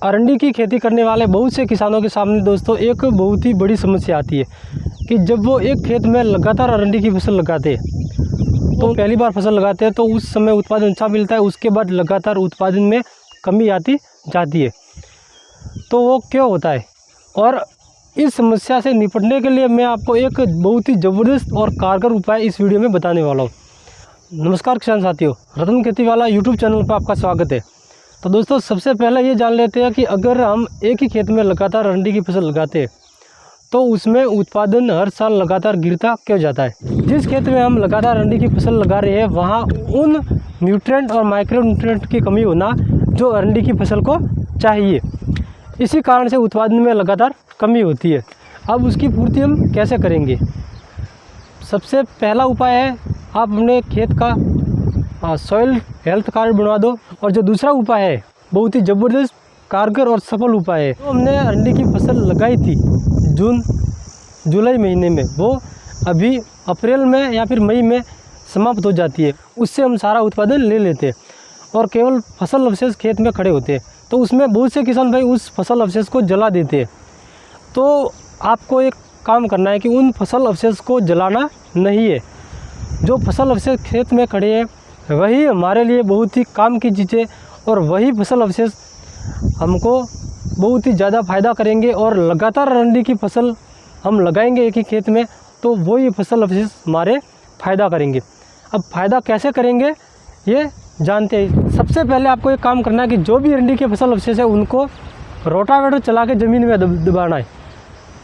अरंडी की खेती करने वाले बहुत से किसानों के सामने दोस्तों एक बहुत ही बड़ी समस्या आती है कि जब वो एक खेत में लगातार अरंडी की फसल लगाते हैं तो पहली बार फसल लगाते हैं तो उस समय उत्पादन अच्छा मिलता है, उसके बाद लगातार उत्पादन में कमी आती जाती है। तो वो क्यों होता है और इस समस्या से निपटने के लिए मैं आपको एक बहुत ही ज़बरदस्त और कारगर उपाय इस वीडियो में बताने वाला हूँ। नमस्कार किसान साथियों, रतन खेती वाला यूट्यूब चैनल पर आपका स्वागत है। तो दोस्तों सबसे पहले ये जान लेते हैं कि अगर हम एक ही खेत में लगातार अरंडी की फसल लगाते हैं तो उसमें उत्पादन हर साल लगातार गिरता क्यों जाता है। जिस खेत में हम लगातार अरंडी की फसल लगा रहे हैं वहाँ उन न्यूट्रिएंट और माइक्रो न्यूट्रिएंट की कमी होना जो अरंडी की फसल को चाहिए, इसी कारण से उत्पादन में लगातार कमी होती है। अब उसकी पूर्ति हम कैसे करेंगे। सबसे पहला उपाय है आप अपने खेत का सॉइल हेल्थ कार्ड बनवा दो। और जो दूसरा उपाय है बहुत ही ज़बरदस्त कारगर और सफल उपाय है। तो हमने अरंडी की फसल लगाई थी जुलाई महीने में, वो अभी अप्रैल में या फिर मई में समाप्त हो जाती है। उससे हम सारा उत्पादन ले लेते हैं और केवल फसल अवशेष खेत में खड़े होते हैं। तो उसमें बहुत से किसान भाई उस फसल अवशेष को जला देते हैं। तो आपको एक काम करना है कि उन फसल अवशेष को जलाना नहीं है। जो फसल अवशेष खेत में खड़े हैं वही हमारे लिए बहुत ही काम की चीज़ें और वही फसल अवशेष हमको बहुत ही ज़्यादा फ़ायदा करेंगे। और लगातार अरंडी की फसल हम लगाएंगे एक ही खेत में तो वही फसल अवशेष हमारे फ़ायदा करेंगे। अब फ़ायदा कैसे करेंगे ये जानते हैं। सबसे पहले आपको एक काम करना है कि जो भी अरंडी के फसल अवशेष है उनको रोटावेटर चला के ज़मीन में दबाना है।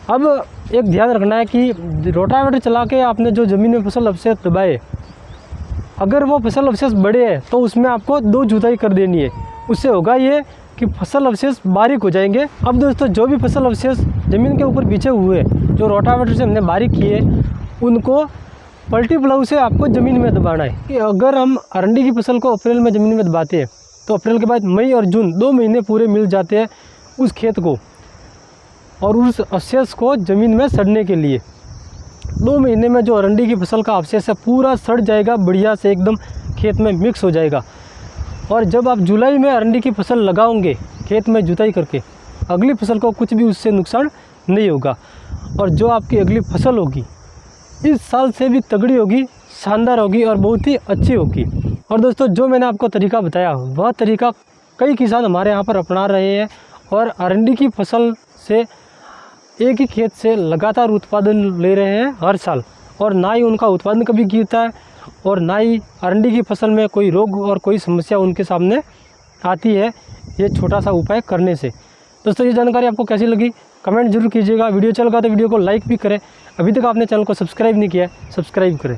अब एक ध्यान रखना है कि रोटावेटर चला के आपने जो ज़मीन में फसल अवशेष दबाए, अगर वो फसल अवशेष बड़े हैं तो उसमें आपको 2 जुताई कर देनी है। उससे होगा ये कि फसल अवशेष बारीक हो जाएंगे। अब दोस्तों जो भी फसल अवशेष ज़मीन के ऊपर बिछे हुए जो रोटावेटर से हमने बारीक किए उनको पलटी प्लाऊ से आपको ज़मीन में दबाना है। कि अगर हम अरंडी की फसल को अप्रैल में ज़मीन में दबाते हैं तो अप्रैल के बाद मई और जून 2 महीने पूरे मिल जाते हैं उस खेत को और उस अवशेष को ज़मीन में सड़ने के लिए। 2 महीने में जो अरंडी की फसल का अवशेष है पूरा सड़ जाएगा, बढ़िया से एकदम खेत में मिक्स हो जाएगा। और जब आप जुलाई में अरंडी की फसल लगाओगे खेत में जुताई करके, अगली फसल को कुछ भी उससे नुकसान नहीं होगा और जो आपकी अगली फसल होगी इस साल से भी तगड़ी होगी, शानदार होगी और बहुत ही अच्छी होगी। और दोस्तों जो मैंने आपको तरीका बताया वह तरीका कई किसान हमारे यहाँ पर अपना रहे हैं और अरंडी की फसल से एक ही खेत से लगातार उत्पादन ले रहे हैं हर साल। और ना ही उनका उत्पादन कभी गिरता है और ना ही अरंडी की फसल में कोई रोग और कोई समस्या उनके सामने आती है ये छोटा सा उपाय करने से। दोस्तों ये जानकारी आपको कैसी लगी कमेंट जरूर कीजिएगा। वीडियो अच्छा लगा तो वीडियो को लाइक भी करें। अभी तक आपने चैनल को सब्सक्राइब नहीं किया है सब्सक्राइब करें।